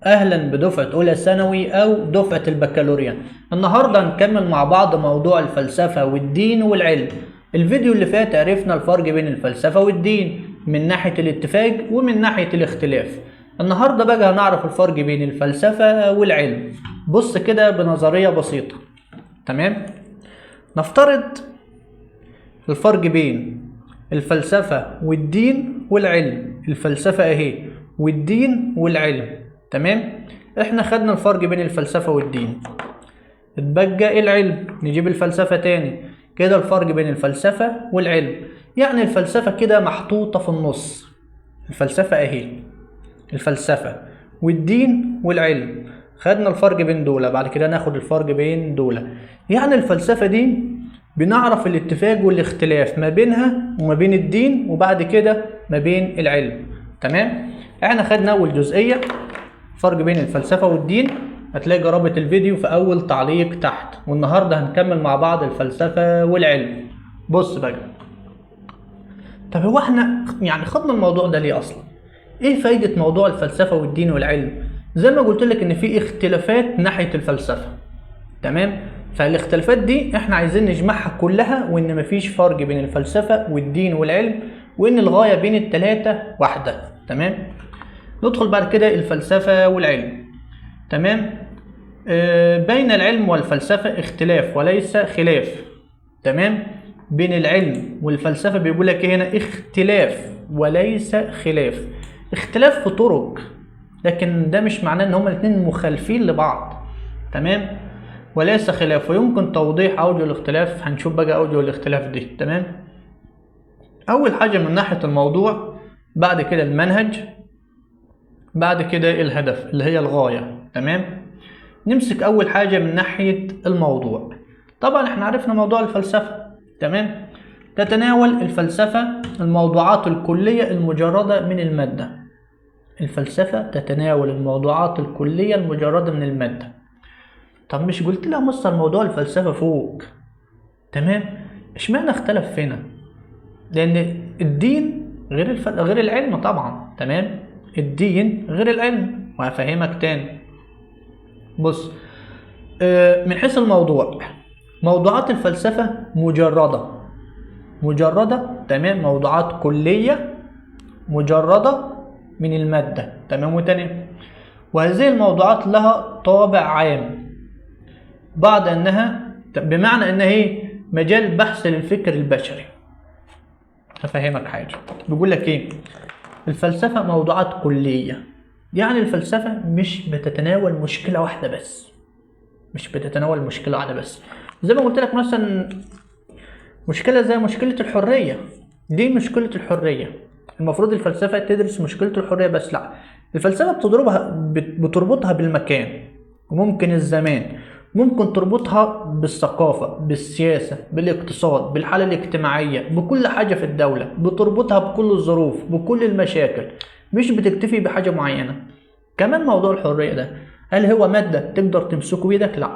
اهلا بدفعة اولى ثانوي او دفعة البكالوريا. النهاردة هنكمل مع بعض موضوع الفلسفة والدين والعلم. الفيديو اللي فات عرفنا الفرق بين الفلسفة والدين من ناحية الاتفاق ومن ناحية الاختلاف. النهاردة بقى هنعرف الفرق بين الفلسفة والعلم. بص كده بنظرية بسيطة. تمام، نفترض الفرق بين الفلسفة والدين والعلم. الفلسفة اهي والدين والعلم. تمام، احنا خدنا الفرق بين الفلسفة والدين، اتبقى العلم. نجيب الفلسفة تاني كده، الفرق بين الفلسفة والعلم. يعني الفلسفة كده محطوطة في النص. الفلسفة اهي الفلسفة والدين والعلم. خدنا الفرق بين دول، بعد كده ناخد الفرق بين دول. يعني الفلسفة دي بنعرف الاتفاق والاختلاف ما بينها وما بين الدين، وبعد كده ما بين العلم. تمام، احنا خدنا اول جزئية فرق بين الفلسفة والدين. هتلاقي رابط الفيديو في اول تعليق تحت. والنهاردة هنكمل مع بعض الفلسفة والعلم. بص بقى، طب هو احنا يعني خدنا الموضوع ده ليه اصلا؟ ايه فايدة موضوع الفلسفة والدين والعلم؟ زي ما قلت لك ان في اختلافات ناحية الفلسفة. تمام، فالاختلافات دي احنا عايزين نجمعها كلها، وان مفيش فرق بين الفلسفة والدين والعلم، وان الغاية بين التلاتة واحدة. تمام، ندخل بعد كده الفلسفة والعلم. تمام، بين العلم والفلسفة اختلاف وليس خلاف. تمام، بين العلم والفلسفة بيقول لك هنا اختلاف وليس خلاف. اختلاف في طرق، لكن ده مش معناه ان هما الاثنين مخالفين لبعض. تمام، وليس خلاف. ويمكن توضيح اوجه الاختلاف. هنشوف بقى اوجه الاختلاف دي. تمام، اول حاجة من ناحية الموضوع، بعد كده المنهج، بعد كده الهدف اللي هي الغاية. تمام، نمسك اول حاجة من ناحية الموضوع. طبعا احنا عرفنا موضوع الفلسفة. تمام، تتناول الفلسفة الموضوعات الكلية المجردة من المادة. الفلسفة تتناول الموضوعات الكلية المجردة من المادة. طب مش قلت لها مصر موضوع الفلسفة فوق؟ تمام، اشمعنى اختلف هنا؟ لان الدين غير العلم طبعا. تمام، الدين غير العلم، وهفهمك تاني. بص، من حيث الموضوع، موضوعات الفلسفة مجردة. تمام، موضوعات كلية مجردة من المادة. تمام، وتاني، وهذه الموضوعات لها طابع عام، بعد انها بمعنى انها هي مجال بحث للفكر البشري. هفهمك حاجة. بيقول لك ايه؟ الفلسفة موضوعات كلية، يعني الفلسفة مش بتتناول مشكلة واحدة بس. زي ما قلت لك مثلا مشكلة زي مشكلة الحرية. دي مشكلة الحرية، المفروض الفلسفة تدرس مشكلة الحرية بس. لا، الفلسفة بتربطها بالمكان، وممكن الزمان، ممكن تربطها بالثقافة، بالسياسة، بالاقتصاد، بالحالة الاجتماعية، بكل حاجة في الدولة. بتربطها بكل الظروف، بكل المشاكل، مش بتكتفي بحاجة معينة. كمان موضوع الحرية ده، هل هو مادة تقدر تمسكه بيدك؟ لا،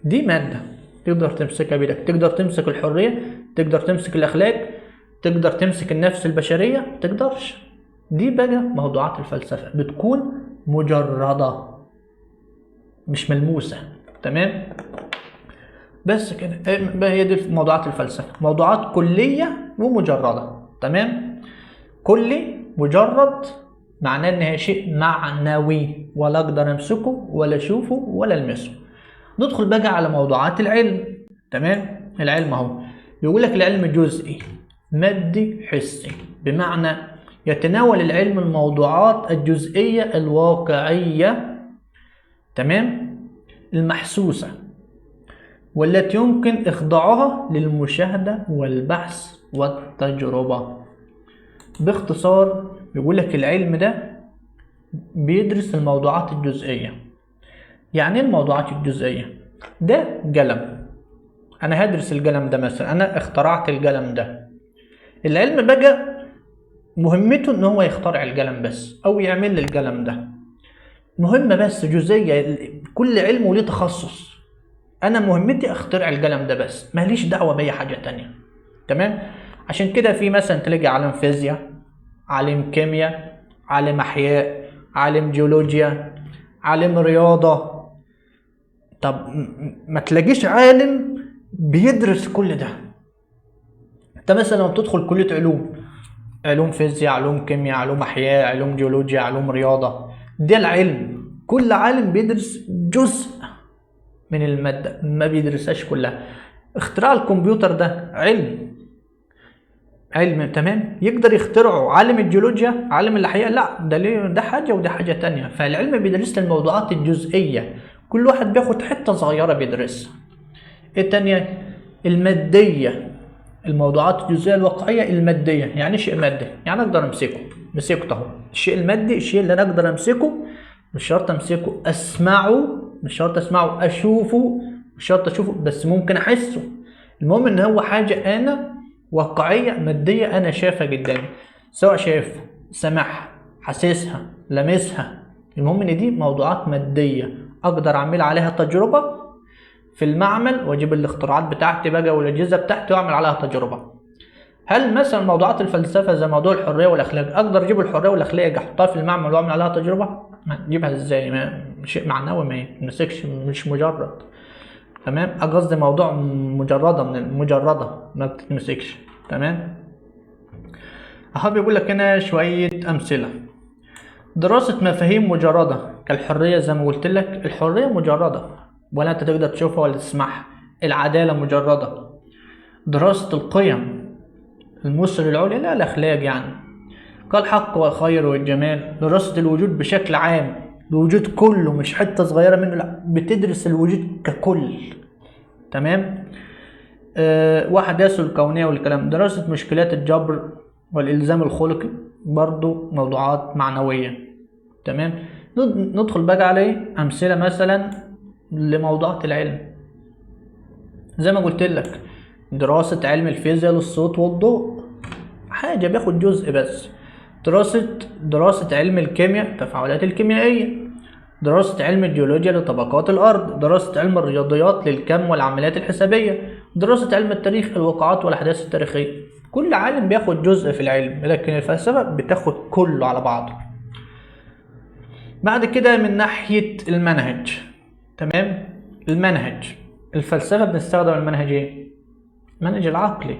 دي مادة تقدر تمسكها بيدك. تقدر تمسك الحرية، تقدر تمسك الأخلاق، تقدر تمسك النفس البشرية؟ تقدرش. دي بقى موضوعات الفلسفة، بتكون مجردة مش ملموسة. تمام، بس كده. هي دي موضوعات الفلسفة، موضوعات كلية ومجردة. تمام، كلي مجرد معناه انها شيء معنوي، ولا اقدر امسكه ولا اشوفه ولا المسه. ندخل بقى على موضوعات العلم. تمام، العلم اهو يقول لك العلم جزئي مادي حسي، بمعنى يتناول العلم الموضوعات الجزئية الواقعية، تمام، المحسوسة، والتي يمكن إخضاعها للمشاهدة والبحث والتجربة. باختصار يقول لك العلم ده بيدرس الموضوعات الجزئية. يعني ايه الموضوعات الجزئية؟ ده قلم، انا هدرس القلم ده مثلا، انا اخترعت القلم ده. العلم بقى مهمته ان هو يخترع القلم بس، او يعمل لي القلم ده. مهمة بس جزئية. كل علم وليه تخصص. انا مهمتي اخترع القلم ده بس، ماليش دعوة باي حاجة تانية. تمام، عشان كده في مثلا تلاقي عالم فيزياء، عالم كيمياء، عالم احياء، عالم جيولوجيا، عالم رياضة. طب ما تلاقيش عالم بيدرس كل ده. انت مثلا لما بتدخل كلية علوم فيزياء، علوم كيمياء، علوم احياء، علوم جيولوجيا، علوم رياضة، ده العلم. كل عالم بيدرس جزء من المادة، ما بيدرسهاش كلها. اختراع الكمبيوتر ده علم تمام، يقدر يخترعه عالم الجيولوجيا عالم الاحياء؟ لا، ده ليه، ده حاجة وده حاجة تانية. فالعلم بيدرس الموضوعات الجزئية، كل واحد بياخد حتة صغيرة بيدرسها. ايه تانية؟ المادية، الموضوعات الجزئية الواقعية المادية. يعني شيء مادي، يعني اقدر مسكته اهو. الشيء المادي الشيء اللي انا اقدر امسكه، مش شرط امسكه، اسمعه مش شرط اسمعه، اشوفه مش شرط اشوفه، بس ممكن احسه. المهم ان هو حاجة انا واقعية مادية انا شايفها قدامي، سواء شايفها، سمعها، حاسسها، لمسها. المهم ان دي موضوعات مادية اقدر اعمل عليها تجربة في المعمل، واجيب الاختراعات بتاعتي بقى والاجهزة بتاعتي واعمل عليها تجربة. هل مثلا موضوعات الفلسفة زي موضوع الحرية والاخلاق اقدر اجيب الحرية والاخلاق احطها في المعمل واعمل عليها تجربة؟ ما تجيبها ازاي؟ شيء معنوي ما يتمسكش، مش مجرد. تمام، قصدي موضوع مجردة من المجردة ما بتتمسكش. تمام. احب يقول لك هنا شوية امثلة. دراسة مفاهيم مجردة كالحرية، زي ما قلت لك الحرية مجردة ولا انت تقدر تشوفها ولا تسمعها. العدالة مجردة. دراسة القيم، المثل العليا، لا الاخلاق يعني، كالحق والخير والجمال. دراسة الوجود بشكل عام، الوجود كله مش حتة صغيرة منه، لا بتدرس الوجود ككل. تمام. وحداثة الكونية والكلام. دراسة مشكلات الجبر والإلزام الخلقي، برضو موضوعات معنوية. تمام. ندخل بقى عليه أمثلة مثلا لموضوعات العلم. زي ما قلت لك دراسة علم الفيزياء للصوت والضوء، حاجة بياخد جزء بس. دراسة علم الكيمياء التفاعلات الكيميائية. دراسة علم الجيولوجيا لطبقات الأرض. دراسة علم الرياضيات للكم والعمليات الحسابية. دراسة علم التاريخ الواقعات والأحداث التاريخية. كل عالم بياخد جزء في العلم، لكن الفلسفة بتاخد كله على بعضه. بعد كده من ناحية المنهج. تمام. المنهج، الفلسفة بنستخدم المنهج ايه؟ المنهج العقلي.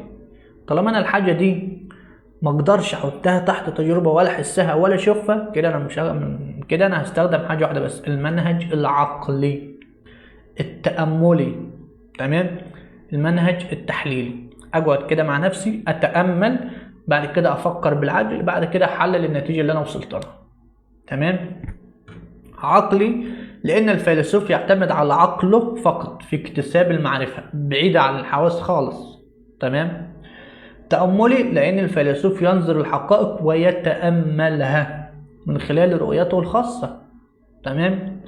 طالما انا الحاجة دي ما اقدرش احطها تحت تجربة ولا احسها ولا اشوفها، كده انا مش كده انا هستخدم حاجة واحدة بس، المنهج العقلي التأملي. تمام. المنهج التحليلي، اقعد كده مع نفسي اتأمل، بعد كده افكر بالعقل، بعد كده احلل النتيجة اللي انا وصلت لها. تمام. عقلي لان الفيلسوف يعتمد على عقله فقط في اكتساب المعرفة، بعيدة عن الحواس خالص. تمام. تأملي لأن الفيلسوف ينظر الحقائق ويتأملها من خلال رؤيته الخاصة. تمام.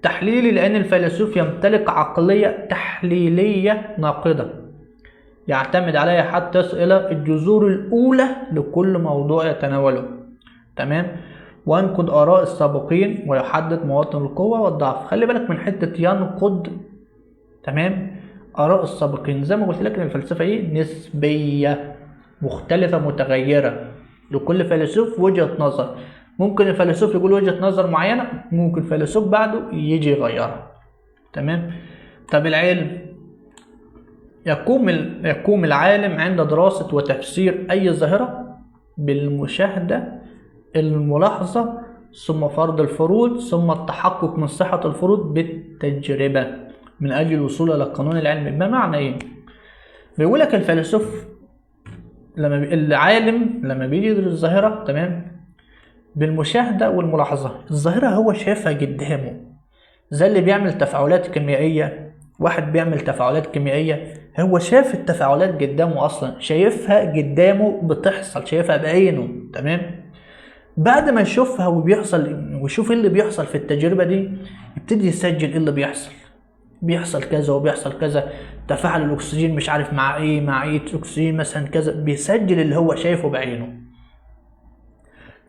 تحليلي لأن الفيلسوف يمتلك عقلية تحليلية ناقدة، يعتمد عليها حتى يصل إلى الجذور الأولى لكل موضوع يتناوله. تمام. وينقد آراء السابقين ويحدد مواطن القوة والضعف. خلي بالك من حتة ينقد. تمام. آراء السابقين، زي ما قلت لك إن الفلسفة إيه؟ نسبية، مختلفة متغيرة، لكل فيلسوف وجهة نظر. ممكن الفيلسوف يقول وجهة نظر معينة، ممكن فيلسوف بعده يجي يغيرها. تمام. طب العلم، يقوم العالم عند دراسة وتفسير أي ظاهرة بالمشاهدة، الملاحظة، ثم فرض الفروض، ثم التحقق من صحة الفروض بالتجربة من أجل الوصول إلى القانون العلمي. بمعنى إيه؟ بيقول لك الفيلسوف العالم لما بيجي يدرس الظاهرة، تمام، بالمشاهدة والملاحظة. الظاهرة هو شايفها قدامه، زي اللي بيعمل تفاعلات كيميائية. واحد بيعمل تفاعلات كيميائية، هو شايف التفاعلات قدامه أصلا، شايفها قدامه بتحصل، شايفها بعينه. تمام. بعد ما يشوفها وبيحصل ويشوف ايه اللي بيحصل في التجربة دي، يبتدي يسجل ايه اللي بيحصل كذا وبيحصل كذا، تفاعل الاكسجين مش عارف مع ايه اكسجين مثلا كذا، بيسجل اللي هو شايفه بعينه.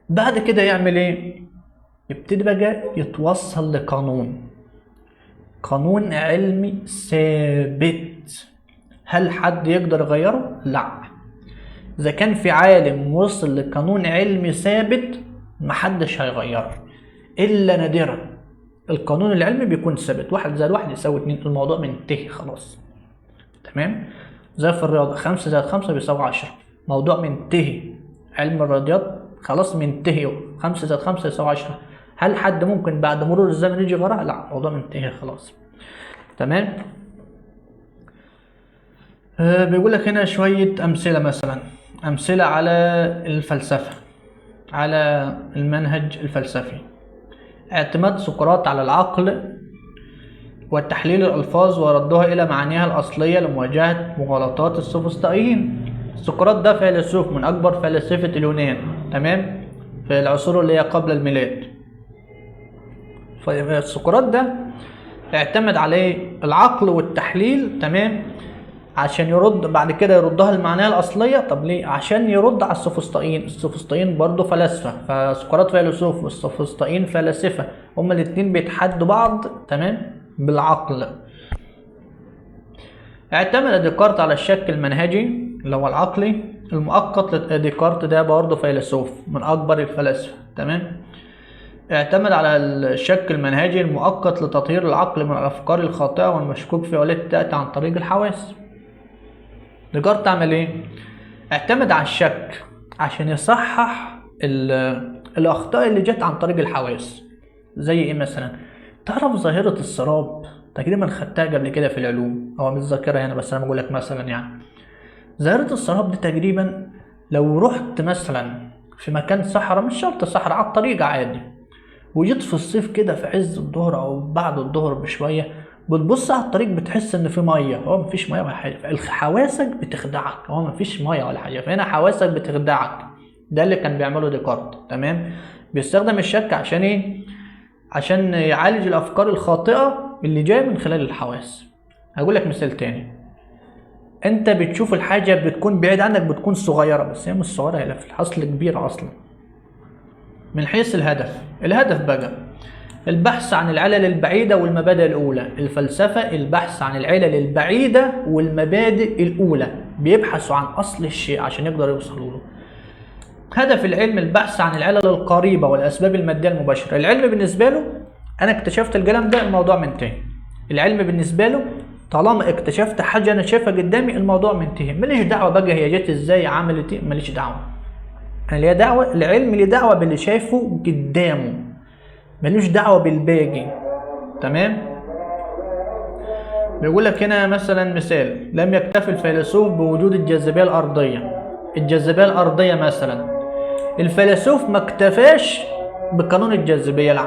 بعد كده يعمل ايه؟ يبتدي بقى يتوصل قانون علمي ثابت. هل حد يقدر يغيره؟ لا. اذا كان في عالم وصل لقانون علمي ثابت محدش هيغيره. الا نادرا القانون العلمي بيكون ثابت، 1 زائد 1 يساوي 2، الموضوع منتهي خلاص. تمام؟ زي في الرياضة 5 زائد 5 بيساوي 10، موضوع منتهي. علم الرياضيات خلاص منتهي، 5 زائد 5 يساوي 10. هل حد ممكن بعد مرور الزمن يجي وراها؟ لا، الموضوع منتهي خلاص. تمام؟ بيقول لك هنا شوية أمثلة، مثلا أمثلة على الفلسفة، على المنهج الفلسفي. اعتماد سقراط على العقل وتحليل الألفاظ وردها إلى معانيها الأصلية لمواجهة مغالطات السوفسطائيين. سقراط ده فيلسوف من أكبر فلاسفة اليونان، تمام، في العصور اللي هي قبل الميلاد. فسقراط ده اعتمد عليه العقل والتحليل، تمام، عشان يرد بعد كده يردها لمعناها الأصلية. طب ليه؟ عشان يرد على السوفسطائيين. السوفسطائيين برضه فلاسفة، فسقراط فيلسوف والسوفسطائيين فلاسفة، هما الاتنين بيتحدوا بعض، تمام، بالعقل. اعتمد ديكارت على الشك المنهجي اللي هو العقلي المؤقت. ديكارت ده برضه فيلسوف من أكبر الفلاسفة، تمام. اعتمد على الشك المنهجي المؤقت لتطهير العقل من الأفكار الخاطئة والمشكوك في، والتي تأتي عن طريق الحواس. ديكارت عمل ايه؟ اعتمد على الشك عشان يصحح الأخطاء اللي جت عن طريق الحواس. زي ايه مثلا؟ تعرف ظاهرة السراب؟ تقريبا خدتها قبل كده في العلوم، هو مش ذاكرة يعني، بس انا بقول لك مثلا يعني ظاهرة السراب دي تقريبا لو رحت مثلا في مكان صحراء، مش شرط صحراء، على الطريق عادي، وجيت في الصيف كده في عز الظهر او بعد الظهر بشويه، بتبص على الطريق بتحس ان في ميه. هو مفيش ميه ولا حاجه، حواسك بتخدعك، هو مفيش ميه ولا حاجه، فهنا حواسك بتخدعك. ده اللي كان بيعمله ديكارت، تمام. بيستخدم الشك عشان ايه؟ عشان يعالج الافكار الخاطئه اللي جايه من خلال الحواس. هقول لك مثال تاني. انت بتشوف الحاجه بتكون بعيد عنك، بتكون صغيره، بس هي مش صغيره، هي في الحصل كبيره اصلا. من حيث الهدف بقى البحث عن العلل البعيدة والمبادئ الأولى. الفلسفة البحث عن العلل البعيدة والمبادئ الأولى، بيبحثوا عن أصل الشيء عشان يقدروا يوصلوا له. هدف العلم البحث عن العلل القريبة والأسباب المادية المباشرة. العلم بالنسبة له، أنا اكتشفت القلم ده، الموضوع منتهي. العلم بالنسبة له طالما اكتشفت حاجة أنا شايفها قدامي، الموضوع منتهي، ماليش دعوة بقى هي جت ازاي، عملت ايه، ماليش دعوة. أنا ليا دعوة، العلم ليه دعوة باللي شايفه قدامه، ملوش دعوة بالباقي، تمام. بيقول لك هنا مثلا مثال: لم يكتفي الفيلسوف بوجود الجاذبية الأرضية. الجاذبية الأرضية مثلا، الفيلسوف ما اكتفاش بقانون الجاذبية، لا،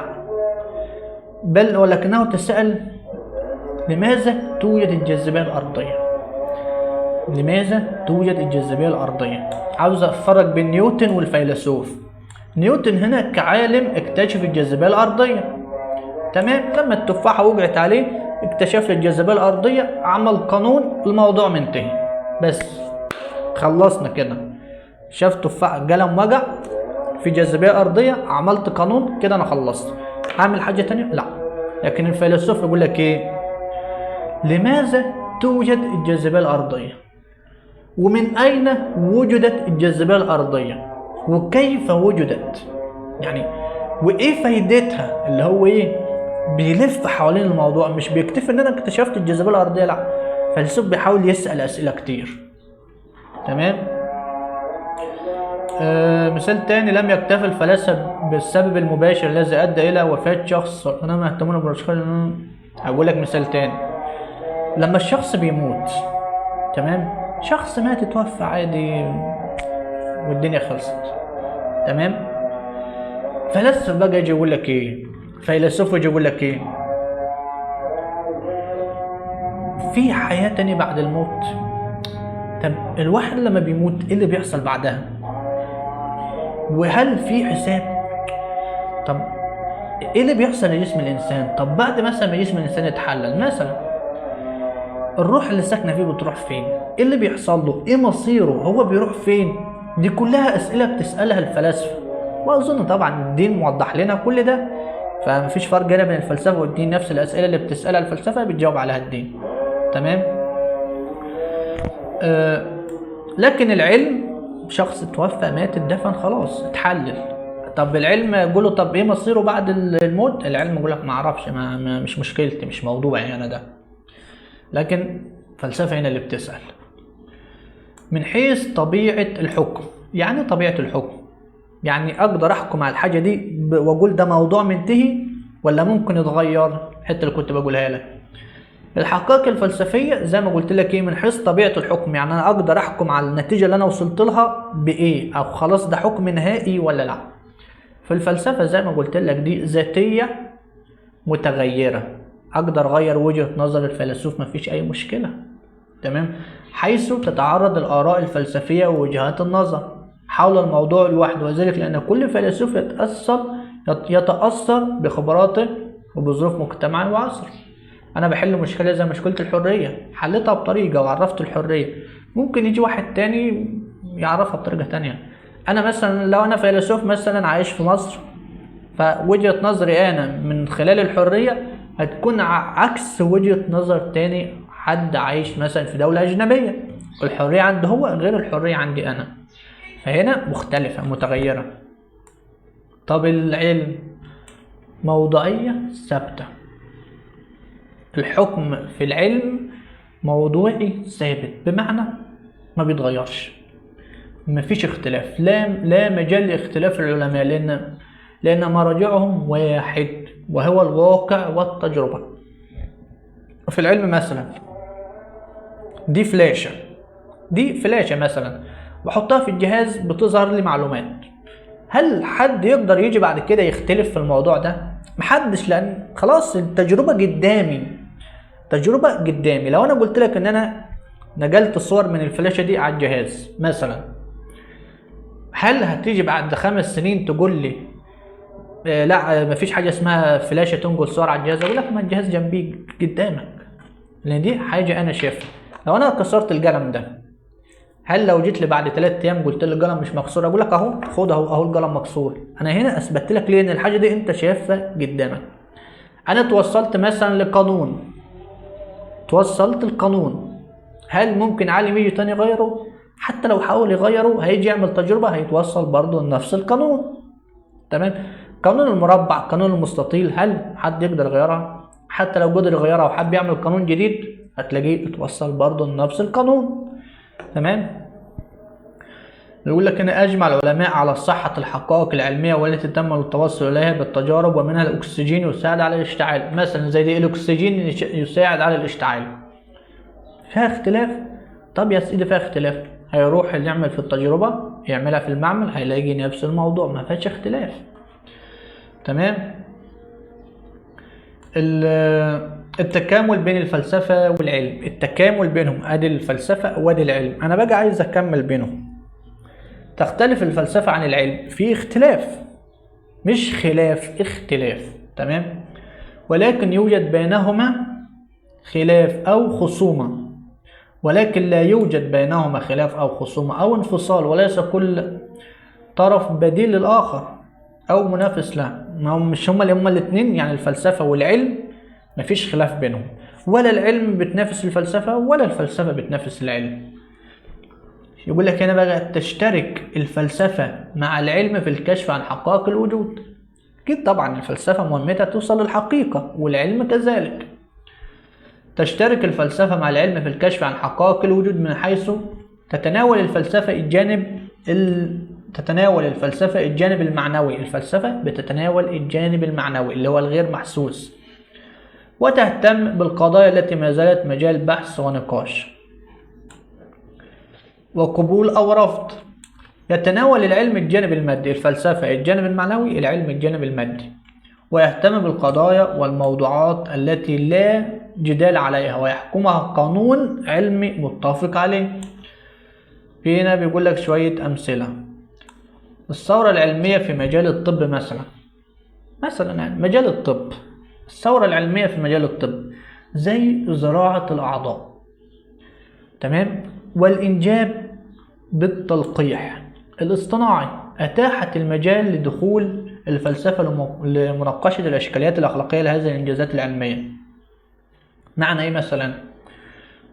بل ولكنه تسأل لماذا توجد الجاذبية الأرضية؟ لماذا توجد الجاذبية الأرضية؟ عاوز أفرق بين نيوتن والفيلسوف. نيوتن هنا كعالم اكتشف الجاذبية الأرضية، تمام. لما التفاحة وقعت عليه اكتشف الجاذبية الأرضية، عمل قانون، الموضوع منتهي، بس خلصنا كده. شاف تفاحة، قلم وقع في جاذبية أرضية، عملت قانون، كده أنا خلصت. هعمل حاجة تانية؟ لا. لكن الفيلسوف يقول لك إيه؟ لماذا توجد الجاذبية الأرضية؟ ومن أين وجدت الجاذبية الأرضية؟ وكيف وجدت؟ يعني وايه فايدتها؟ اللي هو ايه؟ بيلف حوالين الموضوع، مش بيكتفي ان انا اكتشفت الجاذبيه الارضيه، لا، فالفيلسوف بيحاول يسال اسئله كتير، تمام. مثال تاني: لم يكتفي الفلاسفه بالسبب المباشر الذي ادى الى وفاه شخص، انا ما يهتمون بالاشخاص. هقول لك مثال تاني: لما الشخص بيموت، تمام، شخص مات اتوفى عادي والدنيا خلصت، تمام. فلسفة بقى يجي يقول لك ايه؟ فيلسوف يجي يقول لك ايه؟ في حياة تانية بعد الموت. طب الواحد لما بيموت ايه اللي بيحصل بعدها؟ وهل في حساب؟ طب ايه اللي بيحصل لجسم الانسان؟ طب بعد مثلا ما جسم الانسان يتحلل مثلا، الروح اللي ساكنة فيه بتروح فين؟ ايه اللي بيحصل له؟ ايه مصيره؟ هو بيروح فين؟ دي كلها اسئلة بتسألها الفلاسفة، واظن طبعا الدين موضح لنا كل ده، فمفيش فرق هنا بين الفلسفه والدين، نفس الاسئله اللي بتسالها الفلسفه بتجاوب عليها الدين، تمام. لكن العلم، شخص توفى، مات، اتدفن، خلاص، اتحلل. طب العلم يقوله طب ايه مصيره بعد الموت؟ العلم يقول لك ما اعرفش، مش مشكلتي، مش موضوعي انا ده. لكن الفلسفة هنا اللي بتسأل من حيث طبيعة الحكم. يعني طبيعة الحكم يعني اقدر احكم على الحاجة دي واقول ده موضوع منتهي، ولا ممكن يتغير؟ الحتة اللي كنت بقولها لك الحقائق الفلسفية زي ما قلت لك ايه، من حيث طبيعة الحكم، يعني انا اقدر احكم على النتيجة اللي انا وصلت لها بايه، او خلاص ده حكم نهائي ولا لا. في الفلسفة زي ما قلت لك دي ذاتية متغيرة، اقدر اغير وجهة نظر الفيلسوف مفيش اي مشكلة. تمام. حيث تتعارض الاراء الفلسفية ووجهات النظر حول الموضوع لوحده، وذلك لان كل فيلسوف يتأثر بخبراته وبظروف مجتمعه وعصره. انا بحل مشكله زي مشكله الحريه، حلتها بطريقه وعرفت الحريه، ممكن يجي واحد تاني يعرفها بطريقه تانية. انا مثلا لو انا فيلسوف مثلا عايش في مصر، فوجهه نظري انا من خلال الحريه هتكون عكس وجهه نظر تاني حد عايش مثلا في دوله اجنبيه، الحريه عنده هو غير الحريه عندي انا، فهنا مختلفه متغيره. طب العلم موضوعيه ثابته، الحكم في العلم موضوعي ثابت، بمعنى ما بيتغيرش، مفيش اختلاف، لا مجال لاختلاف العلماء، لان مراجعهم واحد وهو الواقع والتجربة. في العلم مثلا دي فلاشة مثلا بحطها في الجهاز بتظهر لي معلومات، هل حد يقدر يجي بعد كده يختلف في الموضوع ده؟ محدش، لان خلاص التجربة قدامي. لو انا قلت لك ان انا نقلت الصور من الفلاشة دي على الجهاز مثلا، هل هتيجي بعد 5 سنين تقول لي لا مفيش حاجة اسمها فلاشة تنقل صور على الجهاز؟ اقول لك ما الجهاز جنبيك قدامك، لان دي حاجة انا شايفها. لو انا كسرت القلم ده، هل لو جيت لي بعد 3 ايام قلت لي القلم مش مكسور اقول لك اهو خد اهو القلم مكسور؟ انا هنا اثبتت لك ليه ان الحاجة دي انت شايفها قدامك. انا توصلت مثلا لقانون، هل ممكن عالم يجي تاني يغيره؟ حتى لو حاول يغيره هيجي يعمل تجربة هيتوصل برضه لنفس القانون. تمام. قانون المربع، قانون المستطيل، هل حد يقدر يغيرها؟ حتى لو قدر يغيرها وحب يعمل قانون جديد هتلاقيه اتوصل برضه لنفس القانون. تمام. يقول لك هنا اجمع العلماء على صحة الحقائق العلمية والتي تم التوصل اليها بالتجارب، ومنها الاكسجين يساعد على الاشتعال. مثلا زي دي الاكسجين يساعد على الاشتعال، فيها اختلاف؟ طب يا سيدي فيها اختلاف، هيروح اللي يعمل في التجربة يعملها في المعمل هيلاقي نفس الموضوع، ما فيهاش اختلاف. تمام. التكامل بين الفلسفة والعلم، التكامل بينهم، ادي الفلسفة وادي العلم، انا بقى عايز اكمل بينهم. تختلف الفلسفة عن العلم في اختلاف، مش خلاف، اختلاف. تمام. ولكن يوجد بينهما خلاف او خصومة، ولكن لا يوجد بينهما خلاف أو خصومة أو انفصال، وليس كل طرف بديل للآخر أو منافس له. مش هما الاتنين، يعني الفلسفة والعلم مفيش خلاف بينهم، ولا العلم بتنافس الفلسفة ولا الفلسفة بتنافس العلم. يقول لك هنا بقى تشترك الفلسفة مع العلم في الكشف عن حقائق الوجود. أكيد طبعا الفلسفة مهمتها توصل للحقيقة والعلم كذلك. تشترك الفلسفة مع العلم في الكشف عن حقائق الوجود من حيث تتناول الفلسفة الجانب المعنوي، الفلسفة بتتناول الجانب المعنوي اللي هو الغير محسوس، وتهتم بالقضايا التي ما زالت مجال بحث ونقاش وقبول أو رفض. يتناول العلم الجانب المادي، الفلسفة الجانب المعنوي، العلم الجانب المادي، ويهتم بالقضايا والموضوعات التي لا جدال عليها ويحكمها قانون علمي متفق عليه. هنا بيقول لك شوية أمثلة. الثورة العلمية في مجال الطب مثلا يعني مجال الطب، الثورة العلمية في مجال الطب زي زراعة الأعضاء. تمام. والإنجاب بالتلقيح الاصطناعي أتاحت المجال لدخول الفلسفة لمناقشة الإشكاليات الأخلاقية لهذه الإنجازات العلمية. معنى إيه مثلا؟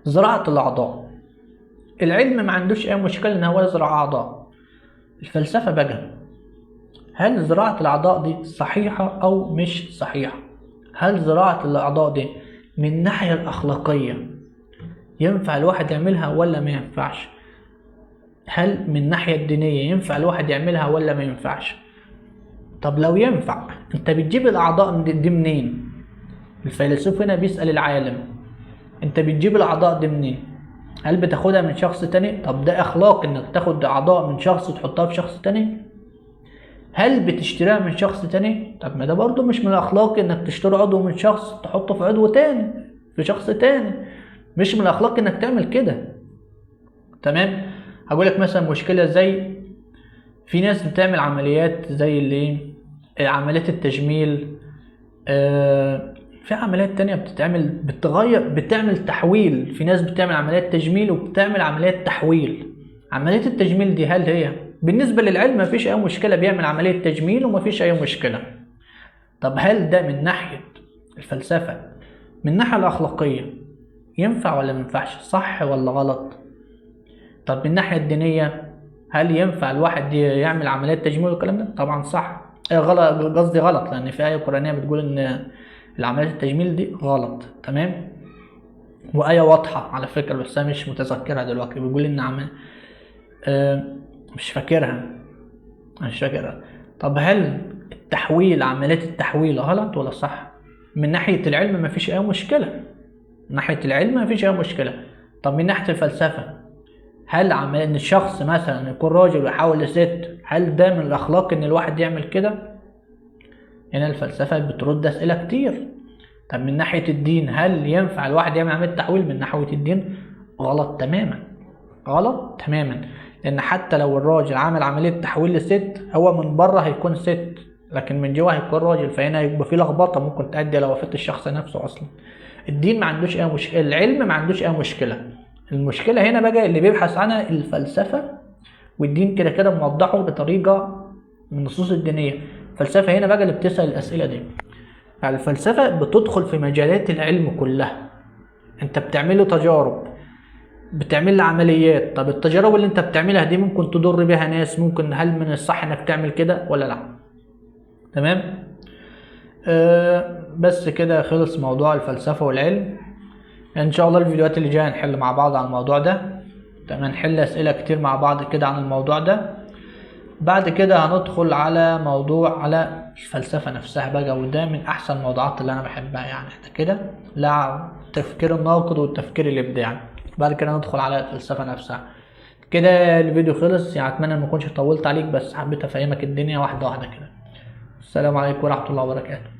زراعة الأعضاء، العلم ما عندوش أي مشكلة إن هو يزرع أعضاء. الفلسفة بقى هل زراعة الأعضاء دي صحيحة أو مش صحيحة؟ هل زراعة الأعضاء دي من الناحية الأخلاقية ينفع الواحد يعملها ولا ما ينفعش؟ هل من الناحية الدينية ينفع الواحد يعملها ولا ما ينفعش؟ طب لو ينفع، انت بتجيب الأعضاء دي منين؟ الفيلسوف هنا بيسأل العالم، انت بتجيب الأعضاء دي منين؟ هل بتاخدها من شخص تاني؟ طب ده أخلاق انك تاخد أعضاء من شخص وتحطها في شخص تاني؟ هل بتشتريها من شخص تاني؟ طب ما ده برضه مش من الأخلاق انك تشتري عضو من شخص تحطه في عضو تاني في شخص تاني، مش من الأخلاق انك تعمل كده. تمام؟ هقولك مثلا مشكلة زي في ناس بتعمل عمليات زي اللي عمليات التجميل، في عمليات تانية بتعمل تحويل. في ناس بتعمل عمليات تجميل وبتعمل عمليات تحويل. عملية التجميل دي هل هي بالنسبة للعلم مفيش أي مشكلة، بيعمل عملية تجميل ومفيش أي مشكلة. طب هل ده من ناحية الفلسفة، من الناحية الأخلاقية ينفع ولا منفعش؟ صح ولا غلط؟ طب من الناحية الدينية هل ينفع الواحد يعمل عمليات تجميل والكلام ده؟ طبعا صح. غلط، قصدي غلط، لأن في آية قرآنية بتقول إن العمليات التجميل دي غلط. تمام؟ وآية واضحة على فكرة بس أنا مش متذكرها دلوقتي، بيقول إن مش فاكرها. طب هل عمليات التحويل غلط ولا صح؟ من ناحية العلم مفيش أي مشكلة، من ناحية العلم مفيش أي مشكلة. طب من ناحية الفلسفة، هل ان الشخص مثلا يكون راجل ويحول لست، هل ده من الاخلاق ان الواحد يعمل كده؟ هنا الفلسفه بترد اسئله كتير. طب من ناحيه الدين، هل ينفع الواحد يعمل عمليه تحويل؟ من ناحيه الدين غلط تماما، غلط تماما. لان حتى لو الراجل عمل عمليه تحويل لست، هو من بره هيكون ست لكن من جوه هيكون راجل، فهنا يبقى في لخبطه ممكن تؤدي لوفاه الشخص نفسه. اصلا الدين ما عندوش اي مشكله، العلم ما عندوش اي مشكله. المشكلة هنا بقى اللي بيبحث عنها الفلسفة، والدين كده كده موضحه بطريقة من النصوص الدينية. الفلسفة هنا بقى اللي بتسأل الأسئلة دي. فالفلسفة بتدخل في مجالات العلم كلها، انت بتعمله تجارب، بتعمل عمليات. طب التجارب اللي انت بتعملها دي ممكن تضر بيها ناس، ممكن هل من الصح انك تعمل كده ولا لا؟ تمام؟ بس كده خلص موضوع الفلسفة والعلم. ان شاء الله الفيديوهات اللي جايه هنحل مع بعض عن الموضوع ده. تمام، نحل اسئله كتير مع بعض كده عن الموضوع ده. بعد كده هندخل على موضوع على الفلسفه نفسها بقى، وده من احسن الموضوعات اللي انا بحبها. يعني احنا كده لا التفكير الناقد والتفكير الابداعي. بعد كده ندخل على الفلسفه نفسها. كده الفيديو خلص. يعني اتمنى ما اكونش طولت عليك، بس حبيت افهمك الدنيا واحده واحده كده. السلام عليكم ورحمه الله وبركاته.